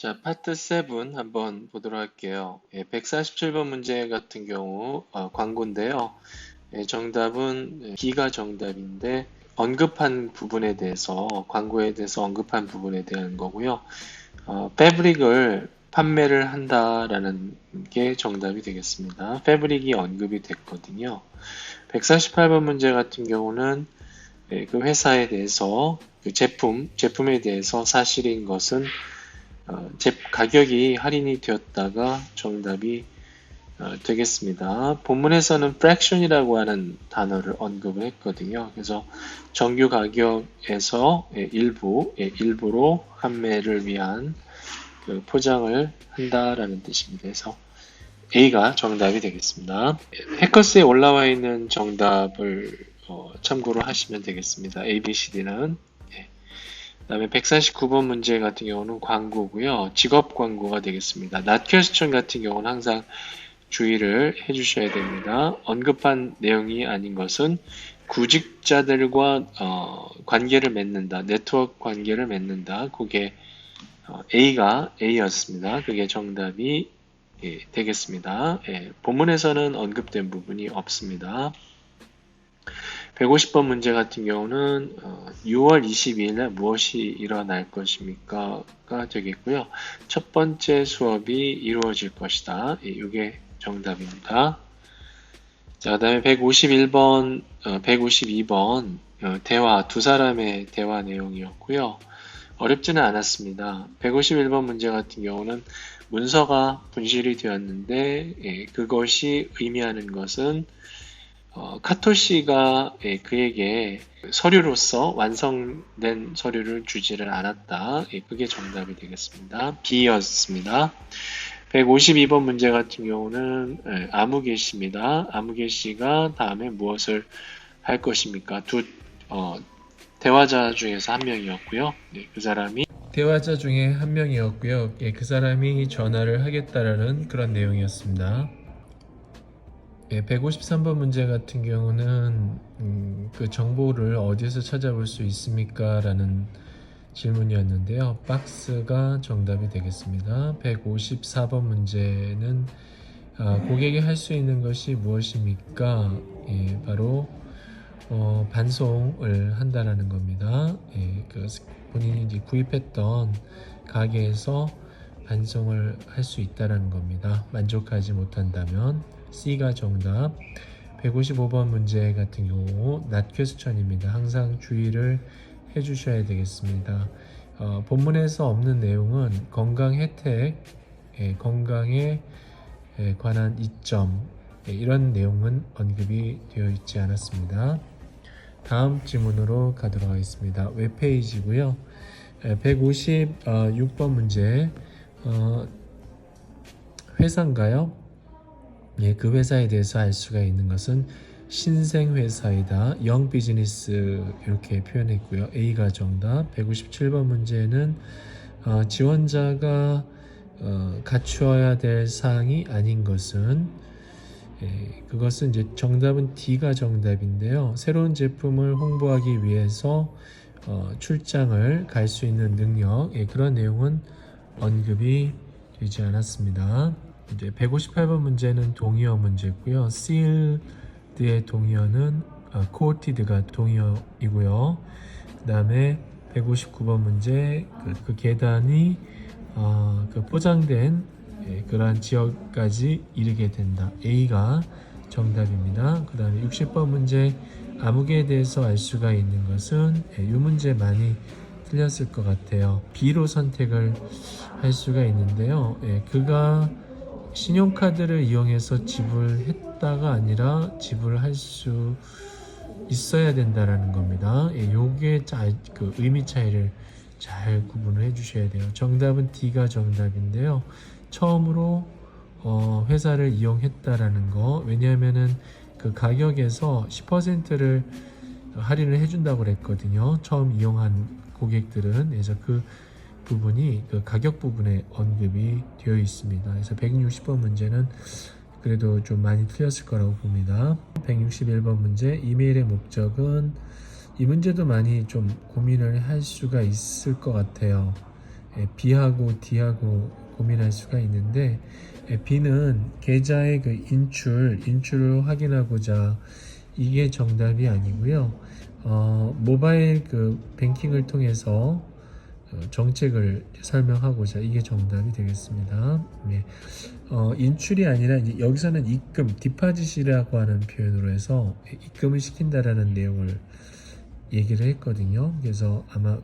자, 파트 7 한번 보도록 할게요. 147번 문제 같은 경우 광고인데요. 정답은 B가 정답인데 언급한 부분에 대해서 광고에 대해서 언급한 부분에 대한 거고요. 패브릭을 판매를 한다라는 게 정답이 되겠습니다. 패브릭이 언급이 됐거든요. 148번 문제 같은 경우는 그 회사에 대해서 그 제품에 대해서 사실인 것은 가격이 할인이 되었다가 정답이 되겠습니다. 본문에서는 fraction이라고 하는 단어를 언급을 했거든요. 그래서 정규 가격에서 일부로 판매를 위한 그 포장을 한다라는 뜻입니다. 그래서 A가 정답이 되겠습니다. 해커스에 올라와 있는 정답을 참고로 하시면 되겠습니다. A, B, C, D는 그다음에 149번 문제 같은 경우는 광고고요. 직업 광고가 되겠습니다. not question 같은 경우는 항상 주의를 해주셔야 됩니다. 언급한 내용이 아닌 것은 구직자들과 관계를 맺는다. 네트워크 관계를 맺는다. 그게 A가 A였습니다. 그게 정답이 되겠습니다. 본문에서는 언급된 부분이 없습니다. 150번 문제 같은 경우는 6월 22일에 무엇이 일어날 것입니까?가 되겠고요. 첫 번째 수업이 이루어질 것이다. 이게 정답입니다. 자, 그다음에 152번 대화, 두 사람의 대화 내용이었고요. 어렵지는 않았습니다. 151번 문제 같은 경우는 문서가 분실이 되었는데 그것이 의미하는 것은 카토시가 그에게 서류로서 완성된 서류를 주지를 않았다. 그게 정답이 되겠습니다. B였습니다. 152번 문제 같은 경우는 아무개씨입니다. 아무개씨가 다음에 무엇을 할 것입니까? 대화자 중에서 한 명이었고요. 그 사람이 대화자 중에 한 명이었고요. 그 사람이 전화를 하겠다라는 그런 내용이었습니다. 153번 문제 같은 경우는 그 정보를 어디서 찾아볼 수 있습니까? 라는 질문이었는데요. 박스가 정답이 되겠습니다. 154번 문제는 고객이 할 수 있는 것이 무엇입니까? 바로 반송을 한다라는 겁니다. 본인이 이제 구입했던 가게에서 반송을 할 수 있다라는 겁니다. 만족하지 못한다면 C가 정답. 155번 문제 같은 경우 not question입니다. 항상 주의를 해주셔야 되겠습니다. 본문에서 없는 내용은 건강 혜택, 건강에 관한 이점 이런 내용은 언급이 되어 있지 않았습니다. 다음 질문으로 가도록 하겠습니다. 웹페이지고요. 156번 문제 회사인가요? 그 회사에 대해서 알 수가 있는 것은 신생회사이다. 영 비즈니스 이렇게 표현했고요. A가 정답. 157번 문제는 지원자가 갖추어야 될 사항이 아닌 것은 그것은 이제 정답은 D가 정답인데요. 새로운 제품을 홍보하기 위해서 출장을 갈 수 있는 능력 그런 내용은 언급이 되지 않았습니다. 이제 158번 문제는 동의어 문제고요. sealed의 동의어는 coated가 동의어이고요. 그 다음에 159번 문제 그 계단이 그 포장된 그러한 지역까지 이르게 된다. A가 정답입니다. 그 다음에 60번 문제 암흑에 대해서 알 수가 있는 것은 이 문제 많이 틀렸을 것 같아요. B로 선택을 할 수가 있는데요. 그가 신용카드를 이용해서 지불했다가 아니라 지불할 수 있어야 된다라는 겁니다. 요게 그 의미 차이를 잘 구분을 해주셔야 돼요. 정답은 D가 정답인데요. 처음으로 회사를 이용했다라는 거, 왜냐하면은 그 가격에서 10%를 할인을 해준다고 그랬거든요. 처음 이용한 고객들은. 그래서 그 부분이 그 가격 부분에 언급이 되어 있습니다. 그래서 160번 문제는 그래도 좀 많이 틀렸을 거라고 봅니다. 161번 문제 이메일의 목적은 이 문제도 많이 좀 고민을 할 수가 있을 것 같아요. B하고 D하고 고민할 수가 있는데 B는 계좌의 그 인출을 확인하고자 이게 정답이 아니고요. 모바일 그 뱅킹을 통해서 정책을 설명하고자 이게 정답이 되겠습니다. 네. 인출이 아니라 이제 여기서는 입금, 디파짓이라고 하는 표현으로 해서 입금을 시킨다라는 내용을 얘기를 했거든요. 그래서 아마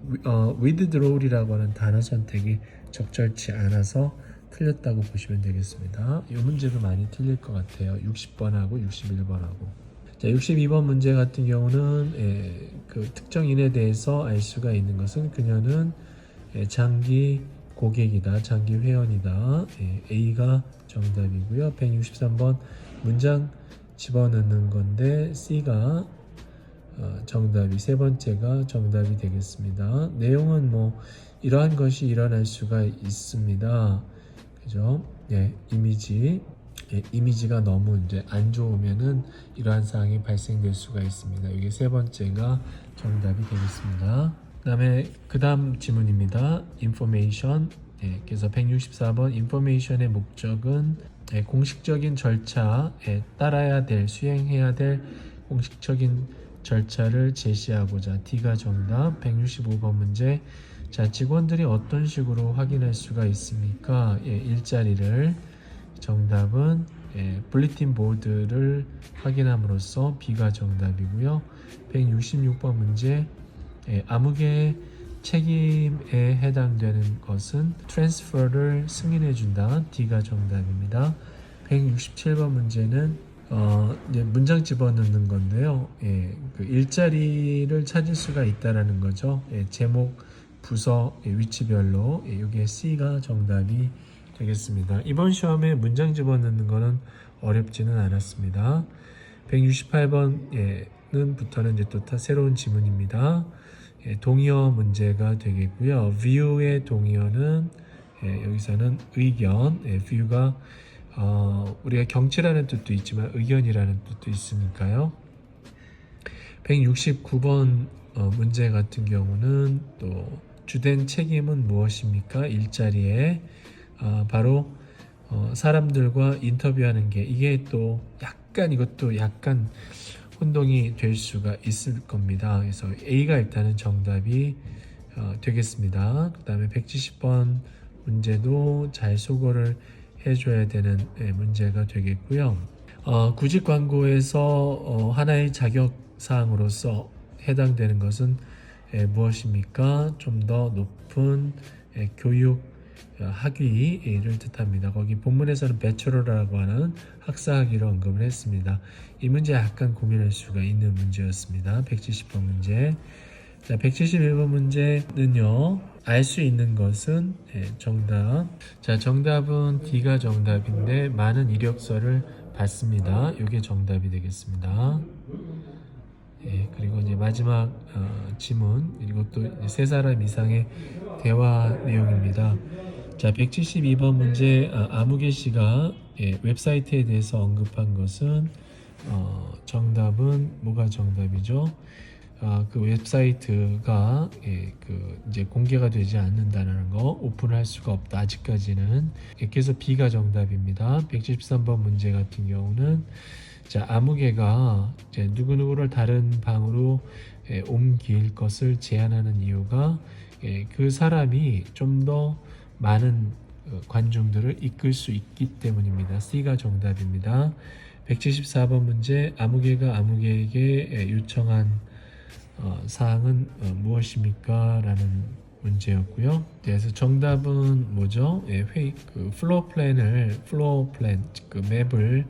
withdraw이라고 하는 단어 선택이 적절치 않아서 틀렸다고 보시면 되겠습니다. 이 문제도 많이 틀릴 것 같아요. 60번하고 61번하고. 자, 62번 문제 같은 경우는 그 특정인에 대해서 알 수가 있는 것은 그녀는 장기 고객이다, 장기 회원이다. A가 정답이고요. 163번 문장 집어넣는 건데 C가 정답이 세 번째가 정답이 되겠습니다. 내용은 뭐 이러한 것이 일어날 수가 있습니다. 그죠? 이미지가 너무 이제 안 좋으면은 이러한 사항이 발생될 수가 있습니다. 이게 세 번째가 정답이 되겠습니다. 그 다음 지문입니다. information. 그래서 164번 information의 목적은 공식적인 절차에 수행해야 될 공식적인 절차를 제시하고자. D가 정답. 165번 문제. 자, 직원들이 어떤 식으로 확인할 수가 있습니까? 일자리를. 정답은 블리팅 보드를 확인함으로써 B가 정답이고요. 166번 문제. 암흑의 책임에 해당되는 것은 트랜스퍼를 승인해준다. D가 정답입니다. 167번 문제는 이제 문장 집어넣는 건데요. 그 일자리를 찾을 수가 있다라는 거죠. 제목, 부서, 위치별로. 이게 C가 정답이 되겠습니다. 이번 시험에 문장 집어넣는 거는 어렵지는 않았습니다. 168번은 부터는 이제 또 새로운 지문입니다. 동의어 문제가 되겠고요. view의 동의어는 여기서는 의견, view가 우리가 경치라는 뜻도 있지만 의견이라는 뜻도 있으니까요. 169번 문제 같은 경우는 또 주된 책임은 무엇입니까? 일자리에 바로 사람들과 인터뷰하는 게 이게 또 이것도 약간 혼동이 될 수가 있을 겁니다. 그래서 A가 일단은 정답이 되겠습니다. 그 다음에 170번 문제도 잘 소거를 해줘야 되는 문제가 되겠고요. 구직 광고에서 하나의 자격 사항으로서 해당되는 것은 무엇입니까? 좀 더 높은 교육 학위를 뜻합니다. 거기 본문에서는 배추러라고 하는 학사학위로 언급을 했습니다. 이 문제 약간 고민할 수가 있는 문제였습니다. 170번 문제. 자, 171번 문제는요. 알 수 있는 것은 정답. 자, 정답은 D가 정답인데 많은 이력서를 받습니다. 이게 정답이 되겠습니다. 그리고 이제 마지막 지문. 이것도 세 사람 이상의 대화 내용입니다. 자, 172번 문제. 아무개 씨가 웹사이트에 대해서 언급한 것은 정답은 뭐가 정답이죠? 그 웹사이트가 이제 공개가 되지 않는다는 거, 오픈할 수가 없다. 아직까지는. 그래서 B가 정답입니다. 173번 문제 같은 경우는 자, 아무개가 이제 누구누구를 다른 방으로 옮길 것을 제안하는 이유가 그 사람이 좀 더 많은 관중들을 이끌 수 있기 때문입니다. C가 정답입니다. 174번 문제. 아무개가 아무개에게 요청한 사항은 무엇입니까? 라는 문제였고요. 그래서 정답은 뭐죠? 플로어 플랜, 그 맵을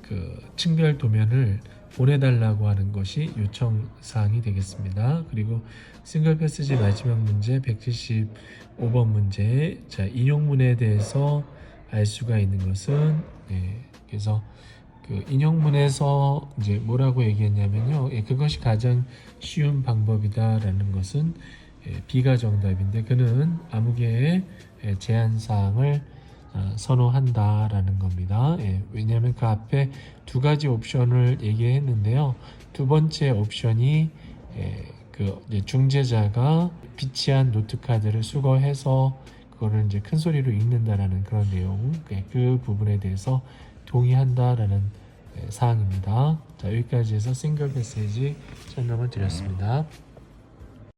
그 층별 도면을 보내달라고 하는 것이 요청 사항이 되겠습니다. 그리고 싱글 패스지 마지막 문제 175번 문제. 자, 인용문에 대해서 알 수가 있는 것은 그래서 그 인용문에서 이제 뭐라고 얘기했냐면요. 그것이 가장 쉬운 방법이다라는 것은 B가 정답인데 그는 아무개의 제한 사항을 선호한다라는 겁니다. 왜냐하면 그 앞에 두 가지 옵션을 얘기했는데요. 두 번째 옵션이 그 이제 중재자가 비치한 노트 카드를 수거해서 그거를 이제 큰 소리로 읽는다라는 그런 내용, 그 부분에 대해서 동의한다라는 사항입니다. 자, 여기까지 해서 싱글 메시지 설명을 드렸습니다.